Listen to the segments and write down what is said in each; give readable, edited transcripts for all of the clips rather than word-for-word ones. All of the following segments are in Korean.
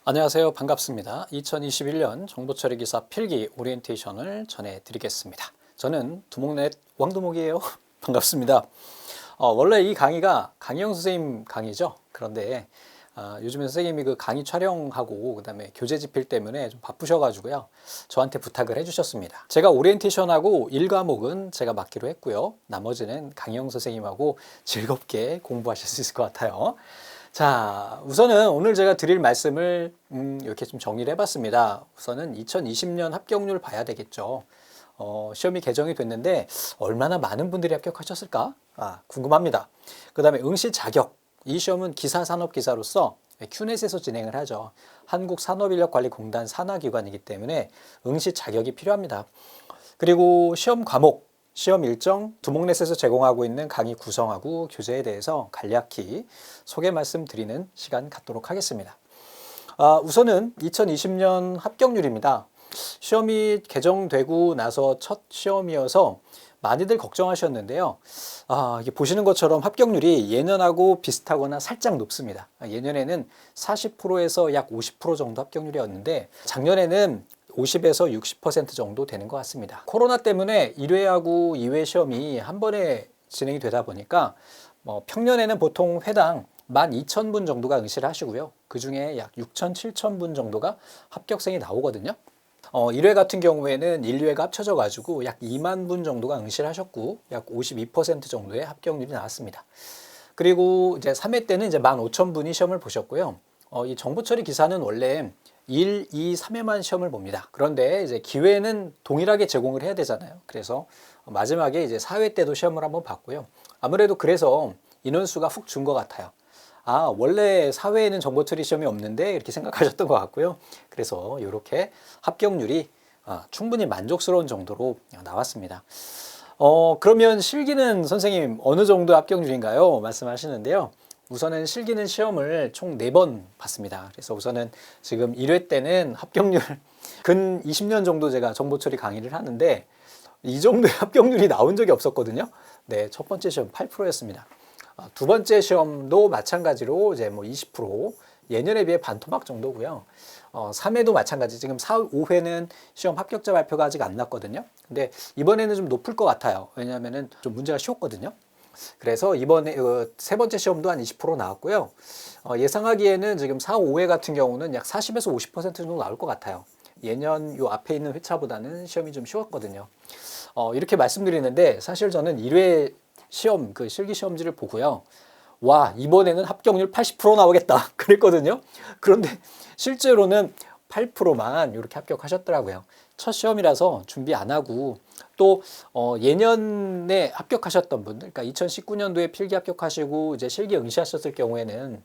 안녕하세요. 반갑습니다. 2021년 정보처리 기사 필기 오리엔테이션을 전해드리겠습니다. 저는 두목넷 왕두목이에요. 반갑습니다. 원래 이 강의가 강희영 선생님 강의죠. 그런데 요즘에 선생님이 그 강의 촬영하고 그다음에 교재 집필 때문에 좀 바쁘셔가지고요. 저한테 부탁을 해주셨습니다. 제가 오리엔테이션하고 1과목은 제가 맡기로 했고요. 나머지는 강희영 선생님하고 즐겁게 공부하실 수 있을 것 같아요. 자, 우선은 오늘 제가 드릴 말씀을 이렇게 좀 정리를 해봤습니다. 우선은 2020년 합격률 봐야 되겠죠. 시험이 개정이 됐는데 얼마나 많은 분들이 합격하셨을까? 궁금합니다. 그 다음에 응시 자격. 이 시험은 기사산업기사로서 큐넷에서 진행을 하죠. 한국산업인력관리공단 산하기관이기 때문에 응시 자격이 필요합니다. 그리고 시험 과목, 시험 일정, 두목넷에서 제공하고 있는 강의 구성하고 교재에 대해서 간략히 소개 말씀드리는 시간 갖도록 하겠습니다. 우선은 2020년 합격률입니다. 시험이 개정되고 나서 첫 시험이어서 많이들 걱정하셨는데요. 이게 보시는 것처럼 합격률이 예년하고 비슷하거나 살짝 높습니다. 예년에는 40%에서 약 50% 정도 합격률이었는데 작년에는 50에서 60% 정도 되는 것 같습니다. 코로나 때문에 1회하고 2회 시험이 한 번에 진행이 되다 보니까 평년에는 보통 회당 12,000분 정도가 응시를 하시고요. 그 중에 약 6,000, 7,000분 정도가 합격생이 나오거든요. 1회 같은 경우에는 1, 2회가 합쳐져 가지고 약 2만 분 정도가 응시를 하셨고 약 52% 정도의 합격률이 나왔습니다. 그리고 이제 3회 때는 이제 15,000분이 시험을 보셨고요. 이 정보처리 기사는 원래 1, 2, 3회만 시험을 봅니다. 그런데 이제 기회는 동일하게 제공을 해야 되잖아요. 그래서 마지막에 이제 4회 때도 시험을 한번 봤고요. 아무래도 그래서 인원수가 훅 준 것 같아요. 원래 사회에는 정보처리 시험이 없는데 이렇게 생각하셨던 것 같고요. 그래서 이렇게 합격률이 충분히 만족스러운 정도로 나왔습니다. 그러면 실기는 선생님 어느 정도 합격률인가요? 말씀하시는데요. 우선은 실기는 시험을 총 4번 봤습니다. 그래서 우선은 지금 1회 때는 합격률 근 20년 정도 제가 정보처리 강의를 하는데 이 정도의 합격률이 나온 적이 없었거든요. 네, 첫 번째 시험 8%였습니다. 두 번째 시험도 마찬가지로 이제 20%, 예년에 비해 반토막 정도고요. 3회도 마찬가지. 지금 4, 5회는 시험 합격자 발표가 아직 안 났거든요. 근데 이번에는 좀 높을 것 같아요. 왜냐하면은 좀 문제가 쉬웠거든요. 그래서 이번에 세 번째 시험도 한 20% 나왔고요. 예상하기에는 지금 4, 5회 같은 경우는 약 40에서 50% 정도 나올 것 같아요. 예년 요 앞에 있는 회차보다는 시험이 좀 쉬웠거든요. 이렇게 말씀드리는데 사실 저는 1회 시험, 그 실기시험지를 보고요. 와, 이번에는 합격률 80% 나오겠다. 그랬거든요. 그런데 실제로는 8%만 이렇게 합격하셨더라고요. 첫 시험이라서 준비 안 하고 또 예년에 합격하셨던 분들, 그러니까 2019년도에 필기 합격하시고 이제 실기 응시하셨을 경우에는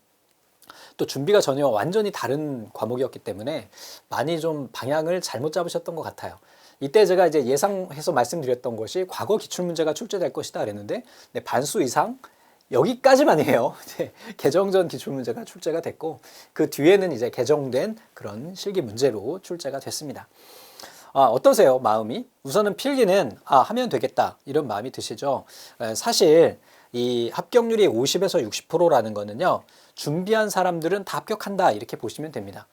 또 준비가 전혀 완전히 다른 과목이었기 때문에 많이 좀 방향을 잘못 잡으셨던 것 같아요. 이때 제가 이제 예상해서 말씀드렸던 것이 과거 기출문제가 출제될 것이다 그랬는데 반수 이상 여기까지만이에요. 개정 전 기출문제가 출제가 됐고 그 뒤에는 이제 개정된 그런 실기 문제로 출제가 됐습니다. 어떠세요? 마음이? 우선은 필기는 하면 되겠다 이런 마음이 드시죠? 사실 이 합격률이 50에서 60%라는 거는요. 준비한 사람들은 다 합격한다 이렇게 보시면 됩니다.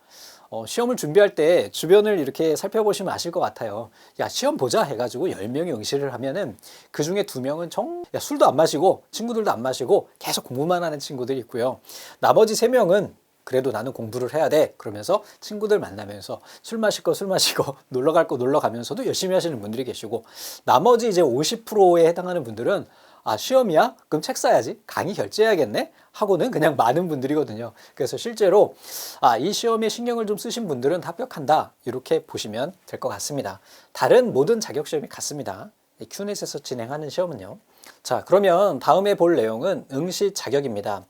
시험을 준비할 때 주변을 이렇게 살펴보시면 아실 것 같아요. 야, 시험 보자 해가지고 10명이 응시를 하면은 그 중에 2명은 술도 안 마시고 친구들도 안 마시고 계속 공부만 하는 친구들이 있고요. 나머지 3명은 그래도 나는 공부를 해야 돼. 그러면서 친구들 만나면서 술 마실 거 술 마시고 놀러 갈 거 놀러 가면서도 열심히 하시는 분들이 계시고 나머지 이제 50%에 해당하는 분들은 시험이야? 그럼 책 사야지. 강의 결제해야겠네? 하고는 그냥 많은 분들이거든요. 그래서 실제로 이 시험에 신경을 좀 쓰신 분들은 합격한다. 이렇게 보시면 될 것 같습니다. 다른 모든 자격시험이 같습니다. 큐넷에서 진행하는 시험은요. 자, 그러면 다음에 볼 내용은 응시 자격입니다.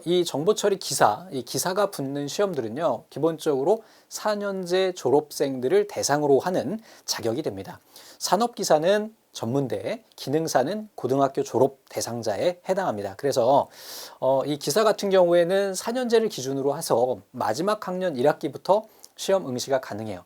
이 정보처리 기사, 이 기사가 붙는 시험들은요, 기본적으로 4년제 졸업생들을 대상으로 하는 자격이 됩니다. 산업기사는 전문대, 기능사는 고등학교 졸업 대상자에 해당합니다. 그래서 이 기사 같은 경우에는 4년제를 기준으로 해서 마지막 학년 1학기부터 시험 응시가 가능해요.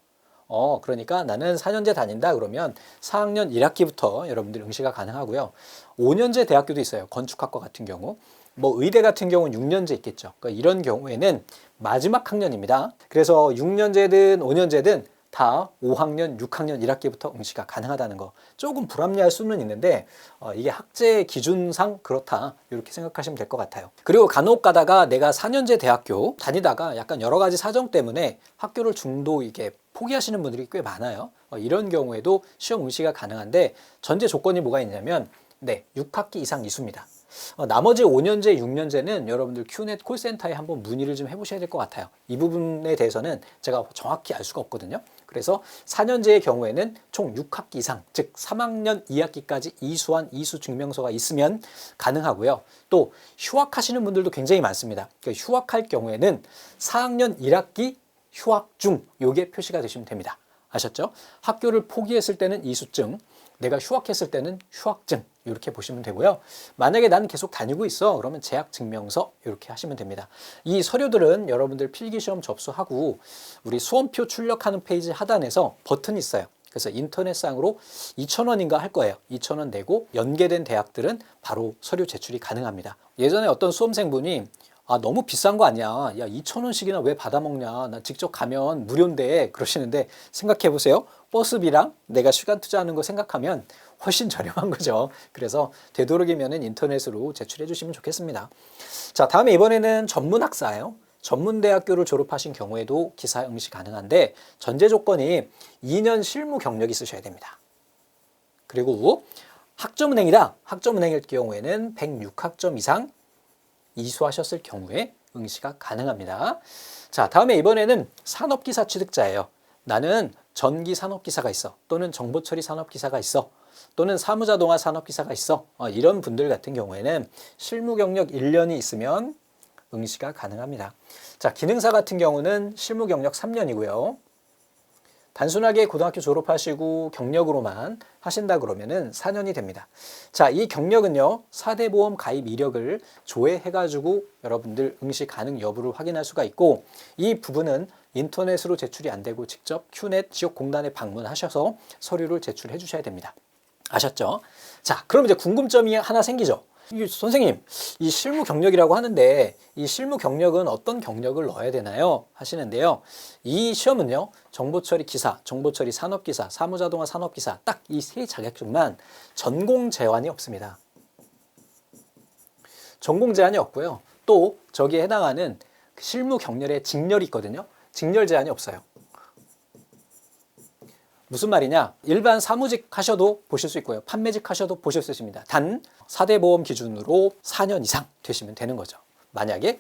그러니까 나는 4년제 다닌다 그러면 4학년 1학기부터 여러분들 응시가 가능하고요. 5년제 대학교도 있어요. 건축학과 같은 경우. 뭐 의대 같은 경우는 6년제 있겠죠. 그러니까 이런 경우에는 마지막 학년입니다. 그래서 6년제든 5년제든 다 5학년, 6학년 1학기부터 응시가 가능하다는 거. 조금 불합리할 수는 있는데 이게 학제 기준상 그렇다 이렇게 생각하시면 될 것 같아요. 그리고 간혹 가다가 내가 4년제 대학교 다니다가 약간 여러 가지 사정 때문에 학교를 중도 이게 포기하시는 분들이 꽤 많아요. 이런 경우에도 시험 응시가 가능한데 전제 조건이 뭐가 있냐면 6학기 이상 이수입니다. 나머지 5년제, 6년제는 여러분들 큐넷 콜센터에 한번 문의를 좀 해보셔야 될 것 같아요. 이 부분에 대해서는 제가 정확히 알 수가 없거든요. 그래서 4년제의 경우에는 총 6학기 이상, 즉 3학년 2학기까지 이수한 이수 증명서가 있으면 가능하고요. 또 휴학하시는 분들도 굉장히 많습니다. 그러니까 휴학할 경우에는 4학년 1학기 휴학 중 요게 표시가 되시면 됩니다. 아셨죠? 학교를 포기했을 때는 이수증, 내가 휴학했을 때는 휴학증 이렇게 보시면 되고요. 만약에 나는 계속 다니고 있어 그러면 재학증명서 이렇게 하시면 됩니다. 이 서류들은 여러분들 필기시험 접수하고 우리 수험표 출력하는 페이지 하단에서 버튼이 있어요. 그래서 인터넷상으로 2,000원인가 할 거예요. 2,000원 내고 연계된 대학들은 바로 서류 제출이 가능합니다. 예전에 어떤 수험생분이 너무 비싼 거 아니야. 야, 2,000원씩이나 왜 받아먹냐. 나 직접 가면 무료인데 그러시는데 생각해 보세요. 버스비랑 내가 시간 투자하는 거 생각하면 훨씬 저렴한 거죠. 그래서 되도록이면 인터넷으로 제출해 주시면 좋겠습니다. 자, 다음에 이번에는 전문학사예요. 전문대학교를 졸업하신 경우에도 기사 응시 가능한데 전제 조건이 2년 실무 경력이 있으셔야 됩니다. 그리고 학점은행이다. 학점은행일 경우에는 106학점 이상 이수하셨을 경우에 응시가 가능합니다. 자, 다음에 이번에는 산업기사 취득자예요. 나는 전기 산업기사가 있어. 또는 정보처리 산업기사가 있어. 또는 사무자동화 산업기사가 있어. 이런 분들 같은 경우에는 실무 경력 1년이 있으면 응시가 가능합니다. 자, 기능사 같은 경우는 실무 경력 3년이고요. 단순하게 고등학교 졸업하시고 경력으로만 하신다 그러면은 4년이 됩니다. 자, 이 경력은요, 4대 보험 가입 이력을 조회해가지고 여러분들 응시 가능 여부를 확인할 수가 있고, 이 부분은 인터넷으로 제출이 안 되고 직접 큐넷 지역공단에 방문하셔서 서류를 제출해 주셔야 됩니다. 아셨죠? 자, 그럼 이제 궁금점이 하나 생기죠. 선생님, 이 실무 경력이라고 하는데 이 실무 경력은 어떤 경력을 넣어야 되나요? 하시는데요. 이 시험은요, 정보처리 기사, 정보처리 산업기사, 사무자동화 산업기사 딱 이 세 자격증만 전공 제한이 없습니다. 전공 제한이 없고요. 또 저기에 해당하는 실무 경렬의 직렬이 있거든요. 직렬 제한이 없어요. 무슨 말이냐? 일반 사무직 하셔도 보실 수 있고요. 판매직 하셔도 보실 수 있습니다. 단 4대 보험 기준으로 4년 이상 되시면 되는 거죠. 만약에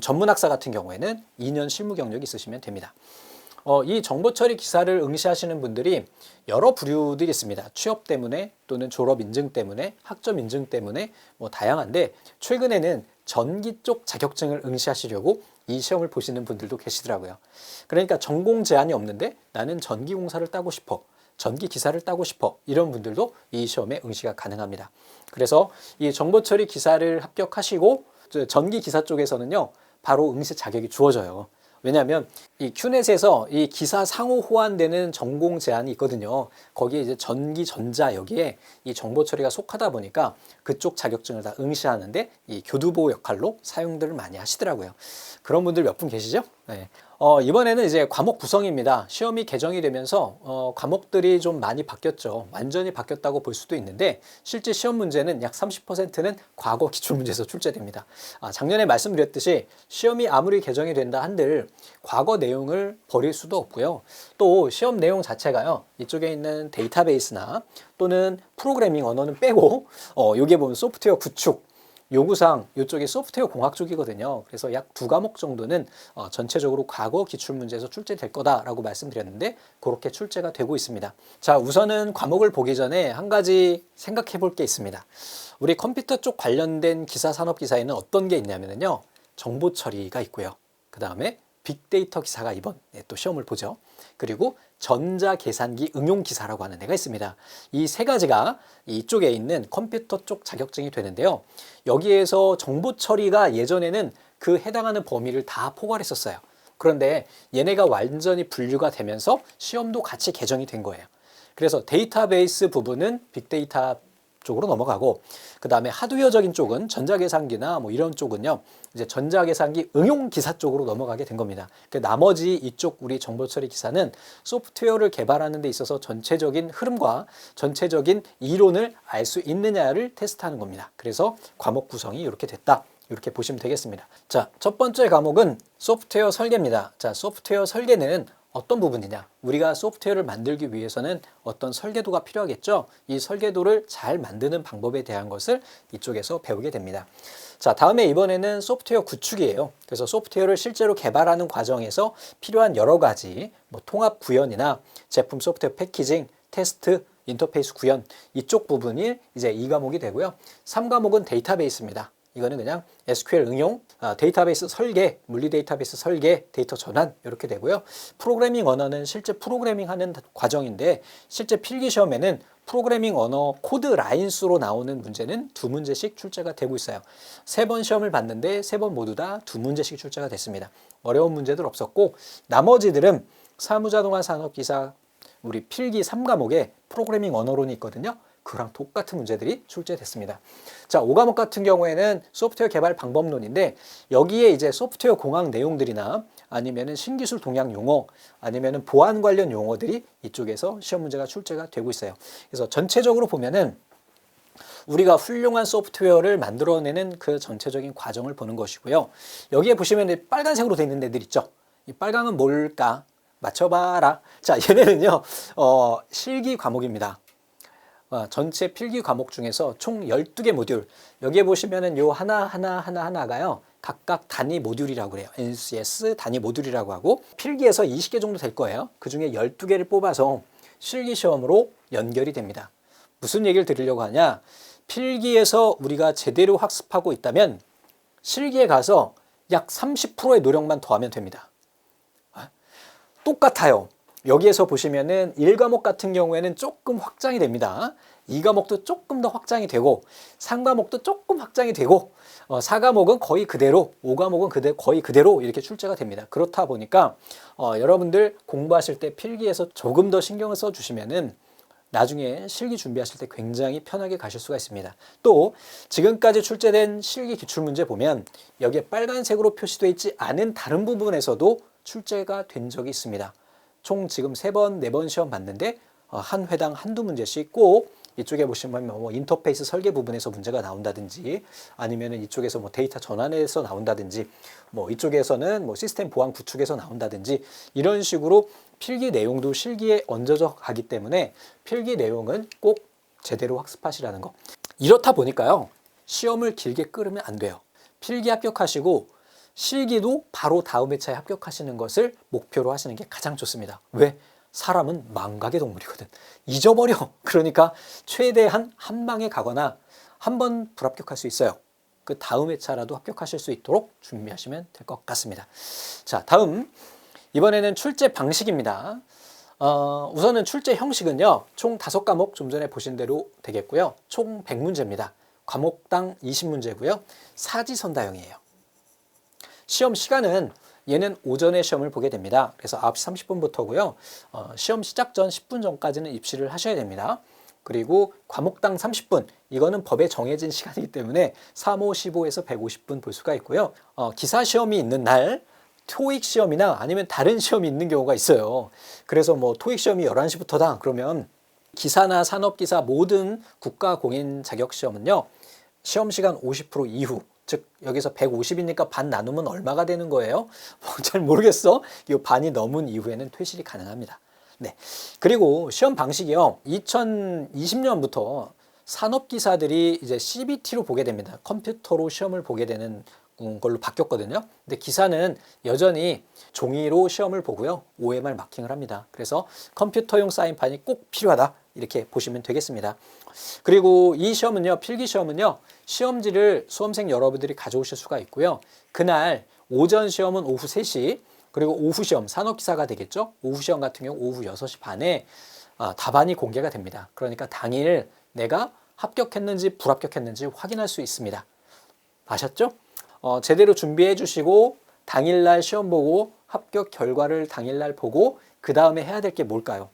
전문학사 같은 경우에는 2년 실무 경력이 있으시면 됩니다. 이 정보처리 기사를 응시하시는 분들이 여러 부류들이 있습니다. 취업 때문에 또는 졸업 인증 때문에 학점 인증 때문에 뭐 다양한데 최근에는 전기 쪽 자격증을 응시하시려고 이 시험을 보시는 분들도 계시더라고요. 그러니까 전공 제한이 없는데 나는 전기공사를 따고 싶어. 전기기사를 따고 싶어. 이런 분들도 이 시험에 응시가 가능합니다. 그래서 이 정보처리 기사를 합격하시고 전기기사 쪽에서는요. 바로 응시 자격이 주어져요. 왜냐하면 이 큐넷에서 이 기사 상호 호환되는 전공 제한이 있거든요. 거기에 이제 전기, 전자 여기에 이 정보 처리가 속하다 보니까 그쪽 자격증을 다 응시하는데 이 교두보 역할로 사용들을 많이 하시더라고요. 그런 분들 몇 분 계시죠? 네. 이번에는 이제 과목 구성입니다. 시험이 개정이 되면서 과목들이 좀 많이 바뀌었죠. 완전히 바뀌었다고 볼 수도 있는데 실제 시험 문제는 약 30%는 과거 기출문제에서 출제됩니다. 작년에 말씀드렸듯이 시험이 아무리 개정이 된다 한들 과거 내용을 버릴 수도 없고요. 또 시험 내용 자체가요. 이쪽에 있는 데이터베이스나 또는 프로그래밍 언어는 빼고 여기에 보면 소프트웨어 구축 요구사항 이쪽이 소프트웨어 공학 쪽이거든요. 그래서 약 2과목 정도는 전체적으로 과거 기출문제에서 출제될 거다라고 말씀드렸는데 그렇게 출제가 되고 있습니다. 자, 우선은 과목을 보기 전에 한 가지 생각해 볼 게 있습니다. 우리 컴퓨터 쪽 관련된 기사 산업 기사에는 어떤 게 있냐면요. 정보 처리가 있고요. 그 다음에 빅데이터 기사가 이번에 또 시험을 보죠. 그리고 전자계산기 응용 기사라고 하는 애가 있습니다. 이 세 가지가 이쪽에 있는 컴퓨터 쪽 자격증이 되는데요. 여기에서 정보 처리가 예전에는 그 해당하는 범위를 다 포괄했었어요. 그런데 얘네가 완전히 분류가 되면서 시험도 같이 개정이 된 거예요. 그래서 데이터베이스 부분은 빅데이터 쪽으로 넘어가고, 그 다음에 하드웨어적인 쪽은 전자계산기나 뭐 이런 쪽은요, 이제 전자계산기 응용 기사 쪽으로 넘어가게 된 겁니다. 그 나머지 이쪽 우리 정보처리 기사는 소프트웨어를 개발하는 데 있어서 전체적인 흐름과 전체적인 이론을 알 수 있느냐를 테스트하는 겁니다. 그래서 과목 구성이 이렇게 됐다. 이렇게 보시면 되겠습니다. 자, 첫 번째 과목은 소프트웨어 설계입니다. 자, 소프트웨어 설계는 어떤 부분이냐? 우리가 소프트웨어를 만들기 위해서는 어떤 설계도가 필요하겠죠? 이 설계도를 잘 만드는 방법에 대한 것을 이쪽에서 배우게 됩니다. 자, 다음에 이번에는 소프트웨어 구축이에요. 그래서 소프트웨어를 실제로 개발하는 과정에서 필요한 여러 가지 뭐 통합 구현이나 제품 소프트웨어 패키징, 테스트, 인터페이스 구현 이쪽 부분이 이제 2과목이 되고요. 3과목은 데이터베이스입니다. 이거는 그냥 SQL 응용, 데이터베이스 설계, 물리 데이터베이스 설계, 데이터 전환 이렇게 되고요. 프로그래밍 언어는 실제 프로그래밍 하는 과정인데 실제 필기 시험에는 프로그래밍 언어 코드 라인 수로 나오는 문제는 2문제씩 출제가 되고 있어요. 3번 시험을 봤는데 3번 모두 다 2문제씩 출제가 됐습니다. 어려운 문제들 없었고 나머지들은 사무자동화 산업기사 우리 필기 3과목에 프로그래밍 언어론이 있거든요. 그랑 똑같은 문제들이 출제됐습니다. 자, 5과목 같은 경우에는 소프트웨어 개발 방법론인데 여기에 이제 소프트웨어 공학 내용들이나 아니면은 신기술 동향 용어 아니면은 보안 관련 용어들이 이쪽에서 시험 문제가 출제가 되고 있어요. 그래서 전체적으로 보면은 우리가 훌륭한 소프트웨어를 만들어내는 그 전체적인 과정을 보는 것이고요. 여기에 보시면 빨간색으로 되어 있는 애들 있죠. 이 빨강은 뭘까? 맞춰봐라. 자, 얘네는요, 실기 과목입니다. 전체 필기 과목 중에서 총 12개 모듈. 여기에 보시면은 요 하나가요. 각각 단위 모듈이라고 그래요. NCS 단위 모듈이라고 하고 필기에서 20개 정도 될 거예요. 그 중에 12개를 뽑아서 실기 시험으로 연결이 됩니다. 무슨 얘기를 드리려고 하냐? 필기에서 우리가 제대로 학습하고 있다면 실기에 가서 약 30%의 노력만 더하면 됩니다. 똑같아요. 여기에서 보시면은 1과목 같은 경우에는 조금 확장이 됩니다. 2과목도 조금 더 확장이 되고 3과목도 조금 확장이 되고 4과목은 거의 그대로 5과목은 거의 그대로 이렇게 출제가 됩니다. 그렇다 보니까 여러분들 공부하실 때 필기에서 조금 더 신경을 써주시면은 나중에 실기 준비하실 때 굉장히 편하게 가실 수가 있습니다. 또 지금까지 출제된 실기 기출문제 보면 여기에 빨간색으로 표시되어 있지 않은 다른 부분에서도 출제가 된 적이 있습니다. 총 지금 3번, 4번 시험 봤는데 한 회당 한두 문제씩 꼭 이쪽에 보시면 뭐 인터페이스 설계 부분에서 문제가 나온다든지 아니면은 이쪽에서 뭐 데이터 전환에서 나온다든지 뭐 이쪽에서는 뭐 시스템 보안 구축에서 나온다든지 이런 식으로 필기 내용도 실기에 얹어져 가기 때문에 필기 내용은 꼭 제대로 학습하시라는 거. 이렇다 보니까요. 시험을 길게 끌으면 안 돼요. 필기 합격하시고 실기도 바로 다음 회차에 합격하시는 것을 목표로 하시는 게 가장 좋습니다. 왜? 사람은 망각의 동물이거든. 잊어버려. 그러니까 최대한 한 방에 가거나 한 번 불합격할 수 있어요. 그 다음 회차라도 합격하실 수 있도록 준비하시면 될 것 같습니다. 자, 다음 이번에는 출제 방식입니다. 우선은 출제 형식은요. 총 5과목 좀 전에 보신 대로 되겠고요. 총 100문제입니다. 과목당 20문제고요. 사지선다형이에요. 시험 시간은 얘는 오전에 시험을 보게 됩니다. 그래서 9시 30분부터고요. 시험 시작 전 10분 전까지는 입시를 하셔야 됩니다. 그리고 과목당 30분, 이거는 법에 정해진 시간이기 때문에 3, 5, 15에서 150분 볼 수가 있고요. 기사 시험이 있는 날 토익 시험이나 아니면 다른 시험이 있는 경우가 있어요. 그래서 뭐 토익 시험이 11시부터다 그러면 기사나 산업기사 모든 국가공인 자격시험은요. 시험 시간 50% 이후, 즉 여기서 150이니까 반 나누면 얼마가 되는 거예요? 잘 모르겠어. 이 반이 넘은 이후에는 퇴실이 가능합니다. 네. 그리고 시험 방식이요. 2020년부터 산업기사들이 이제 CBT로 보게 됩니다. 컴퓨터로 시험을 보게 되는 걸로 바뀌었거든요. 근데 기사는 여전히 종이로 시험을 보고요. OMR 마킹을 합니다. 그래서 컴퓨터용 사인판이 꼭 필요하다. 이렇게 보시면 되겠습니다. 그리고 이 시험은요, 필기 시험은요, 시험지를 수험생 여러분들이 가져오실 수가 있고요. 그날 오전 시험은 오후 3시, 그리고 오후 시험, 산업기사가 되겠죠. 오후 시험 같은 경우 오후 6시 반에 답안이 공개가 됩니다. 그러니까 당일 내가 합격했는지 불합격했는지 확인할 수 있습니다. 아셨죠? 제대로 준비해 주시고 당일날 시험 보고 합격 결과를 당일날 보고 그 다음에 해야 될 게 뭘까요?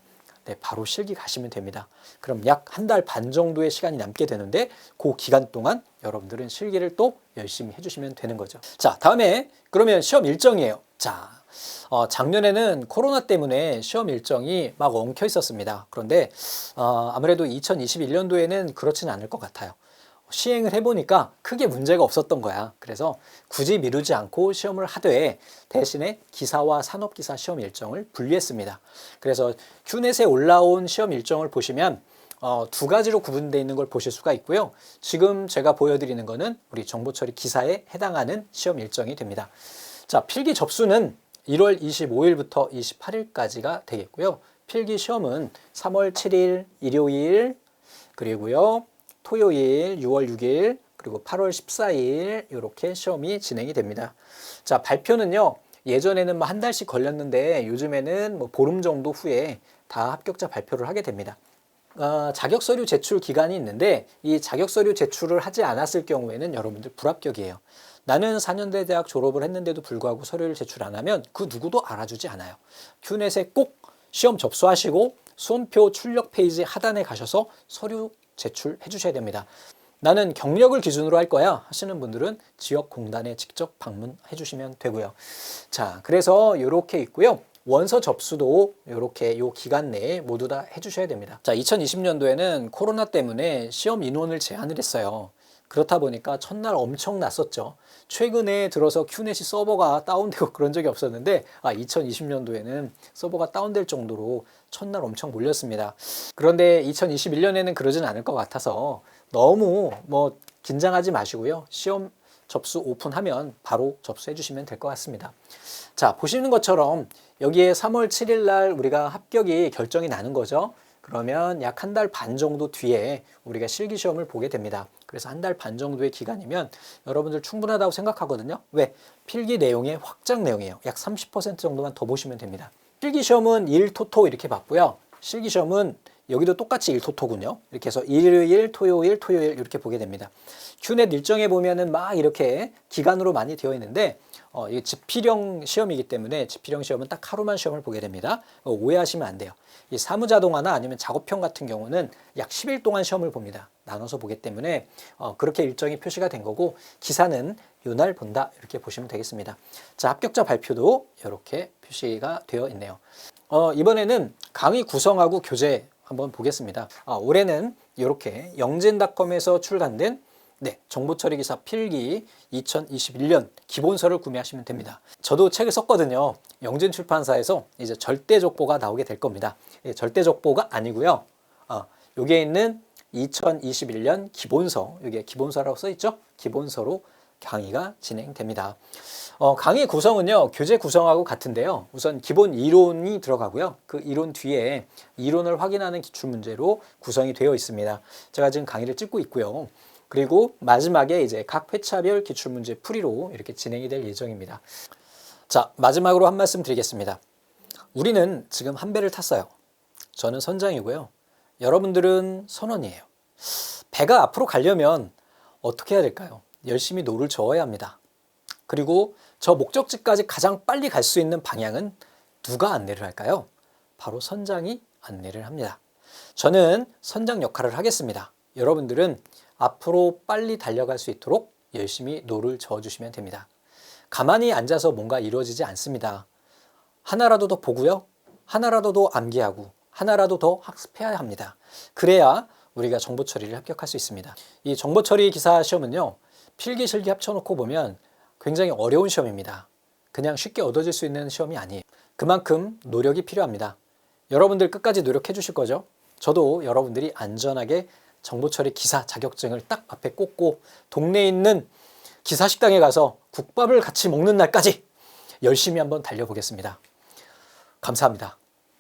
네, 바로 실기 가시면 됩니다. 그럼 약 한 달 반 정도의 시간이 남게 되는데 그 기간 동안 여러분들은 실기를 또 열심히 해주시면 되는 거죠. 자, 다음에 그러면 시험 일정이에요. 자, 작년에는 코로나 때문에 시험 일정이 막 엉켜 있었습니다. 그런데 아무래도 2021년도에는 그렇지는 않을 것 같아요. 시행을 해보니까 크게 문제가 없었던 거야. 그래서 굳이 미루지 않고 시험을 하되 대신에 기사와 산업기사 시험 일정을 분리했습니다. 그래서 큐넷에 올라온 시험 일정을 보시면 두 가지로 구분되어 있는 걸 보실 수가 있고요. 지금 제가 보여드리는 거는 우리 정보처리 기사에 해당하는 시험 일정이 됩니다. 자, 필기 접수는 1월 25일부터 28일까지가 되겠고요. 필기 시험은 3월 7일 일요일, 그리고요 토요일 6월 6일, 그리고 8월 14일 이렇게 시험이 진행이 됩니다. 자, 발표는요, 예전에는 뭐 한 달씩 걸렸는데 요즘에는 뭐 보름 정도 후에 다 합격자 발표를 하게 됩니다. 자격서류 제출 기간이 있는데 이 자격서류 제출을 하지 않았을 경우에는 여러분들 불합격이에요. 나는 4년대 대학 졸업을 했는데도 불구하고 서류를 제출 안 하면 그 누구도 알아주지 않아요. 큐넷에 꼭 시험 접수하시고 수험표 출력 페이지 하단에 가셔서 서류 제출해 주셔야 됩니다. 나는 경력을 기준으로 할 거야 하시는 분들은 지역공단에 직접 방문해 주시면 되고요. 자, 그래서 이렇게 있고요. 원서 접수도 이렇게 요 기간 내에 모두 다 해주셔야 됩니다. 자, 2020년도에는 코로나 때문에 시험 인원을 제한을 했어요. 그렇다 보니까 첫날 엄청 났었죠. 최근에 들어서 큐넷이 서버가 다운되고 그런 적이 없었는데 2020년도에는 서버가 다운될 정도로 첫날 엄청 몰렸습니다. 그런데 2021년에는 그러진 않을 것 같아서 너무 뭐 긴장하지 마시고요. 시험 접수 오픈하면 바로 접수해 주시면 될 것 같습니다. 자, 보시는 것처럼 여기에 3월 7일 날 우리가 합격이 결정이 나는 거죠. 그러면 약 한 달 반 정도 뒤에 우리가 실기시험을 보게 됩니다. 그래서 한 달 반 정도의 기간이면 여러분들 충분하다고 생각하거든요. 왜? 필기 내용의 확장 내용이에요. 약 30% 정도만 더 보시면 됩니다. 필기시험은 1토토 이렇게 봤고요. 실기시험은 여기도 똑같이 1토토군요. 이렇게 해서 일요일, 토요일 이렇게 보게 됩니다. 큐넷 일정에 보면은 막 이렇게 기간으로 많이 되어 있는데 이게 지필형 시험이기 때문에 지필형 시험은 딱 하루만 시험을 보게 됩니다. 오해하시면 안 돼요. 이 사무자동화나 아니면 작업형 같은 경우는 약 10일 동안 시험을 봅니다. 나눠서 보기 때문에 그렇게 일정이 표시가 된 거고 기사는 요날 본다 이렇게 보시면 되겠습니다. 자, 합격자 발표도 이렇게 표시가 되어 있네요. 이번에는 강의 구성하고 교재 한번 보겠습니다. 올해는 이렇게 영진닷컴에서 출간된 정보처리기사 필기 2021년 기본서를 구매하시면 됩니다. 저도 책을 썼거든요. 영진출판사에서 이제 절대족보가 나오게 될 겁니다. 절대족보가 아니고요. 여기에 있는 2021년 기본서, 여기에 기본서라고 써있죠? 기본서로 강의가 진행됩니다. 강의 구성은요, 교재 구성하고 같은데요. 우선 기본 이론이 들어가고요. 그 이론 뒤에 이론을 확인하는 기출문제로 구성이 되어 있습니다. 제가 지금 강의를 찍고 있고요. 그리고 마지막에 이제 각 회차별 기출문제 풀이로 이렇게 진행이 될 예정입니다. 자, 마지막으로 한 말씀 드리겠습니다. 우리는 지금 한 배를 탔어요. 저는 선장이고요. 여러분들은 선원이에요. 배가 앞으로 가려면 어떻게 해야 될까요? 열심히 노를 저어야 합니다. 그리고 저 목적지까지 가장 빨리 갈 수 있는 방향은 누가 안내를 할까요? 바로 선장이 안내를 합니다. 저는 선장 역할을 하겠습니다. 여러분들은 앞으로 빨리 달려갈 수 있도록 열심히 노를 저어주시면 됩니다. 가만히 앉아서 뭔가 이루어지지 않습니다. 하나라도 더 보고요. 하나라도 더 암기하고 하나라도 더 학습해야 합니다. 그래야 우리가 정보처리를 합격할 수 있습니다. 이 정보처리 기사 시험은요. 필기, 실기 합쳐놓고 보면 굉장히 어려운 시험입니다. 그냥 쉽게 얻어질 수 있는 시험이 아니에요. 그만큼 노력이 필요합니다. 여러분들 끝까지 노력해 주실 거죠? 저도 여러분들이 안전하게 정보처리 기사 자격증을 딱 앞에 꽂고 동네에 있는 기사식당에 가서 국밥을 같이 먹는 날까지 열심히 한번 달려보겠습니다. 감사합니다.